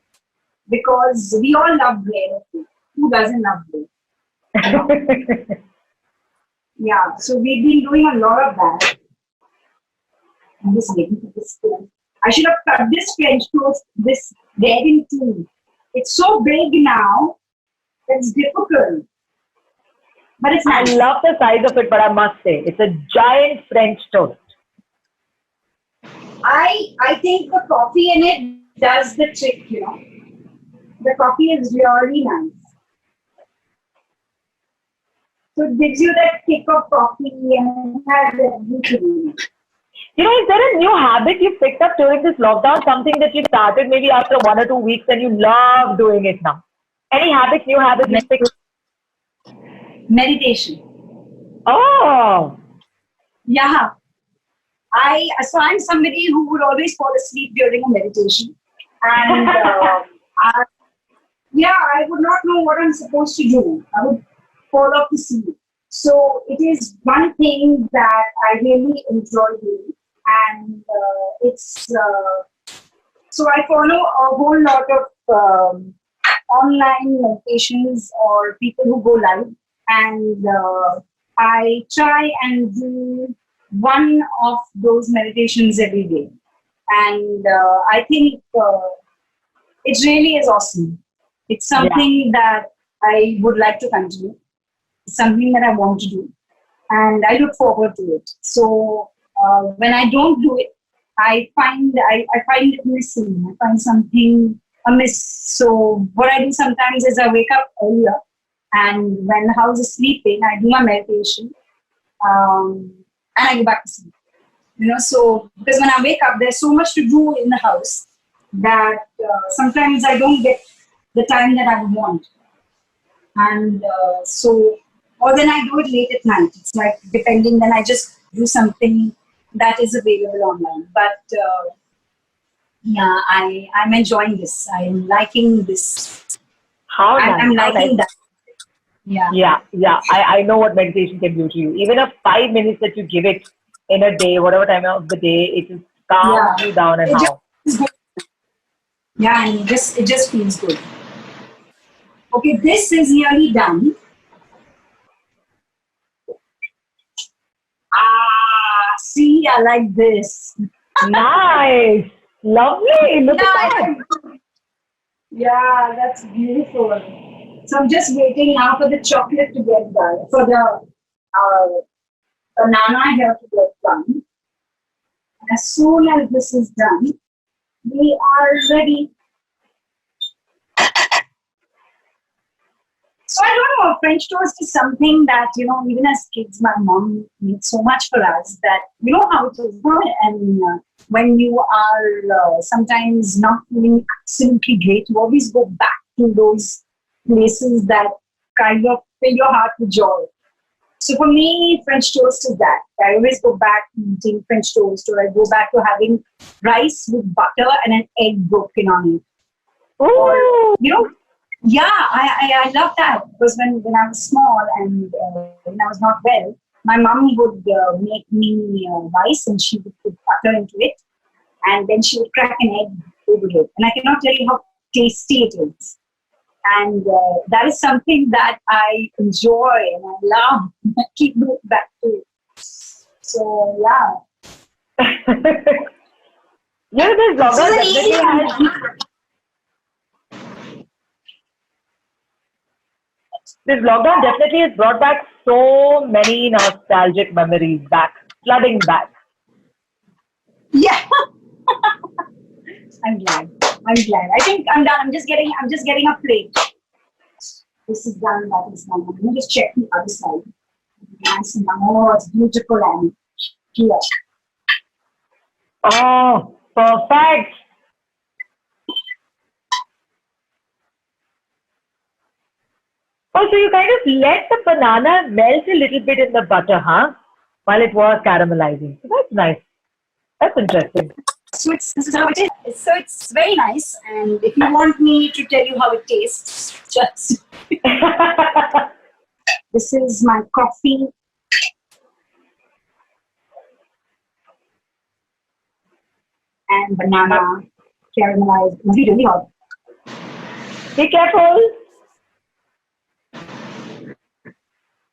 because we all love bread. Who doesn't love bread? Yeah, so we've been doing a lot of that. I'm just waiting for this spoon. I should have cut this French toast, this bread in two. It's so big now, it's difficult. But it's nice. I love the size of it, but I must say, it's a giant French toast. I think the coffee in it does the trick, you know. The coffee is really nice. So it gives you that kick of coffee and it has everything. Is there a new habit you picked up during this lockdown? Something that you started maybe after 1 or 2 weeks and you love doing it now? Any habits, new habits you picked? Meditation. Oh. Yeah. So I'm somebody who would always fall asleep during a meditation. And I would not know what I'm supposed to do. I would fall off to sleep. So it is one thing that I really enjoy doing. And so I follow a whole lot of online meditations or people who go live. And I try and do one of those meditations every day. And I think it really is awesome. It's something that I would like to continue. It's something that I want to do. And I look forward to it. So when I don't do it, I find it missing. I find something amiss. So what I do sometimes is I wake up earlier, and when the house is sleeping, I do my meditation, and I go back to sleep. So because when I wake up, there's so much to do in the house that sometimes I don't get the time that I would want. And or then I do it late at night. It's like depending, then I just do something that is available online. But I'm enjoying this. I'm liking this. How nice. I'm liking that. Yeah. I know what meditation can do to you. Even a 5 minutes that you give it in a day, whatever time of the day, it just calms you down and how. Yeah, and it just feels good. Okay, this is nearly done. See, I like this. Nice. Lovely. Look at that. Yeah, that's beautiful. So I'm just waiting now for the chocolate to get done, for the banana here to get done. As soon as this is done, we are ready. So I don't know, French toast is something that, even as kids, my mom made so much for us that, how it is. And when you are sometimes not feeling absolutely great, you always go back to those places that kind of fill your heart with joy. So for me, French toast is that. I always go back to eating French toast, or I go back to having rice with butter and an egg broken on it. Or, I love that, because when I was small and when I was not well, my mom would make me rice, and she would put butter into it, and then she would crack an egg over it. And I cannot tell you how tasty it is. And that is something that I enjoy and I love. I keep going back to it. So, this blogger definitely has... This lockdown definitely has brought back so many nostalgic memories back, flooding back. Yeah. I'm glad. I think I'm done. I'm just getting a plate. This is done. That is done. Let me just check the other side. Nice and it's beautiful and clear. Oh, perfect. Oh, so you kind of let the banana melt a little bit in the butter, huh? While it was caramelizing. So that's nice. That's interesting. So this is how it is. So it's very nice. And if you want me to tell you how it tastes, just this is my coffee. And banana caramelized. Must be really hot. Be careful.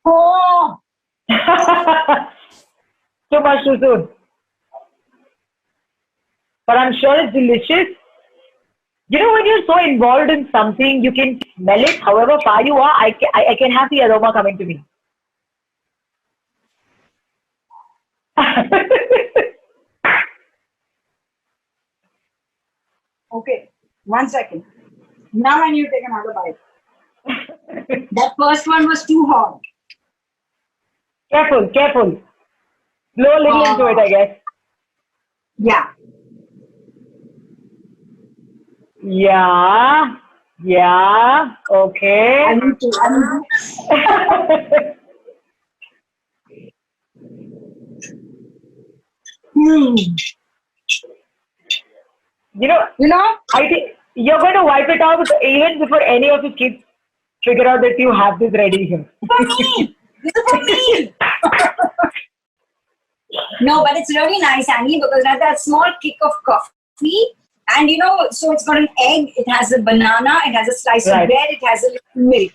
Oh! Too much too soon. But I'm sure it's delicious. When you're so involved in something, you can smell it. However far you are, I can have the aroma coming to me. Okay, 1 second. Now I need to take another bite. That first one was too hot. Careful. Blow a little into it, I guess. Yeah. Yeah. Yeah. Okay. I need to. Hmm. You know, I think you're going to wipe it out even before any of the kids figure out that you have this ready here. For me. This is for me. No, but it's really nice, Annie, because it has that small kick of coffee. And so it's got an egg, it has a banana, it has a slice of Right. bread, it has a little milk.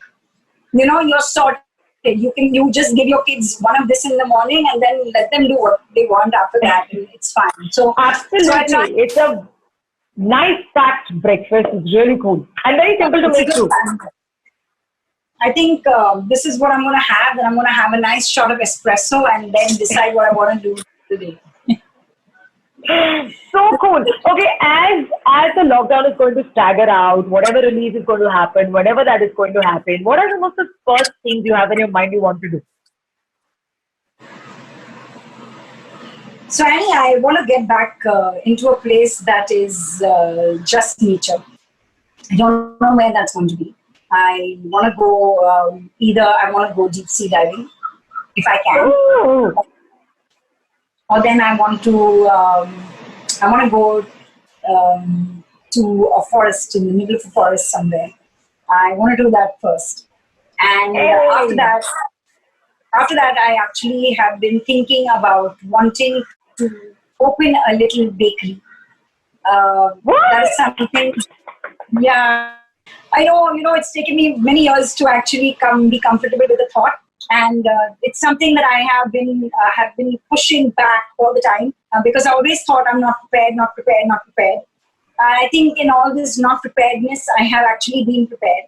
You're sorted. You just give your kids one of this in the morning and then let them do what they want after that. And it's fine. So Absolutely. It's a nice packed breakfast. It's really cool. And very simple to It's a make good too. plan. I think this is what I'm going to have. Then I'm going to have a nice shot of espresso and then decide what I want to do today. So cool. Okay, as the lockdown is going to stagger out, whatever release is going to happen, whatever that is going to happen, what are some of the first things you have in your mind you want to do? So Annie, I want to get back into a place that is just nature. I don't know where that's going to be. I want to go either I want to go deep sea diving if I can, Ooh. or then I want to go to a forest in the middle of a forest somewhere. I want to do that first, and after that, I actually have been thinking about wanting to open a little bakery. That is something. Yeah, I know. It's taken me many years to actually be comfortable with the thought, and it's something that I have been pushing back all the time because I always thought I'm not prepared, not prepared, not prepared. I think in all this not preparedness, I have actually been prepared.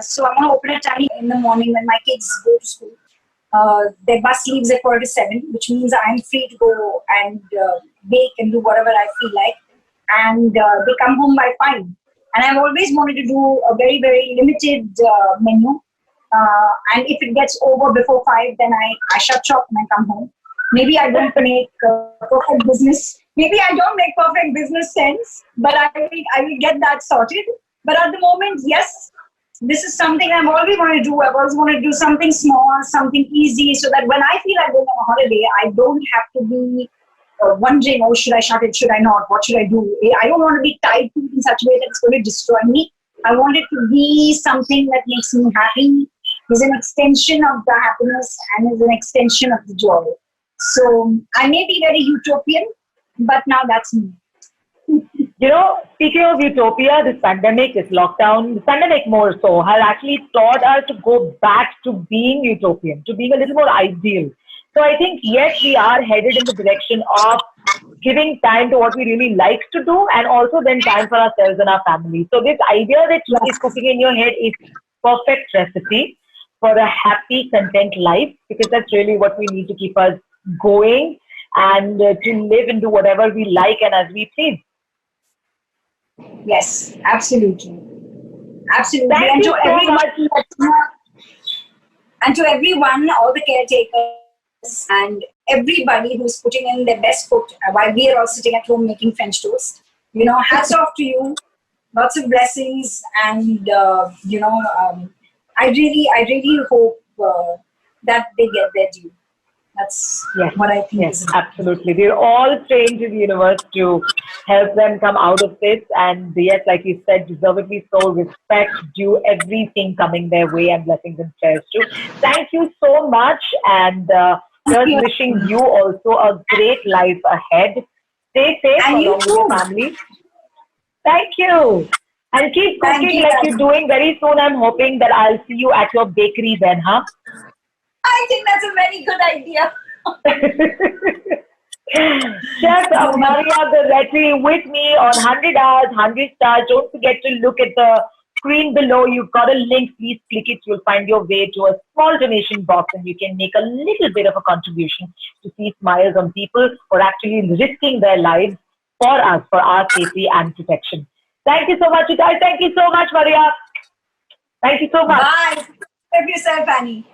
So I'm going to open a tiny in the morning when my kids go to school. Their bus leaves at 4:45, which means I'm free to go and bake and do whatever I feel like. And they come home by 5. And I've always wanted to do a very, very limited menu. And if it gets over before 5, then I shut shop and I come home. Maybe I don't make perfect business. Maybe I don't make perfect business sense, but I will get that sorted. But at the moment, yes, this is something I've always wanted to do. I've always wanted to do something small, something easy, so that when I feel like going on a holiday, I don't have to be wondering, oh, should I shut it? Should I not? What should I do? I don't want to be tied to it in such a way that it's going to destroy me. I want it to be something that makes me happy, is an extension of the happiness and is an extension of the joy. So I may be very utopian, but now that's me. Speaking of utopia, this pandemic, this lockdown, this pandemic more so, has actually taught us to go back to being utopian, to being a little more ideal. So I think, yes, we are headed in the direction of giving time to what we really like to do and also then time for ourselves and our family. So this idea that is cooking in your head is perfect recipe for a happy, content life, because that's really what we need to keep us going and to live and do whatever we like and as we please. Yes, absolutely. Absolutely. Thank And you to so everyone, much. and to everyone, all the caretakers and everybody who's putting in their best foot while we are all sitting at home making French toast. Hats off to you. Lots of blessings, and I really hope that they get their due. That's what I think. Yes, absolutely. We're all praying to the universe to help them come out of this. And yes, like you said, deservedly so, respect, due everything coming their way, and blessings and prayers too. Thank you so much. And just wishing you also a great life ahead. Stay safe And you along with your too. family. Thank you. And keep cooking like you're doing. Very soon, I'm hoping that I'll see you at your bakery then, huh? I think that's a very good idea. Chef Maria Goretti with me on 100 Hours, 100 Stars. Don't forget to look at the screen below. You've got a link. Please click it. You'll find your way to a small donation box and you can make a little bit of a contribution to see smiles on people who are actually risking their lives for us, for our safety and protection. Thank you so much, you guys. Thank you so much, Maria. Thank you so much. Bye. Have yourself, Annie.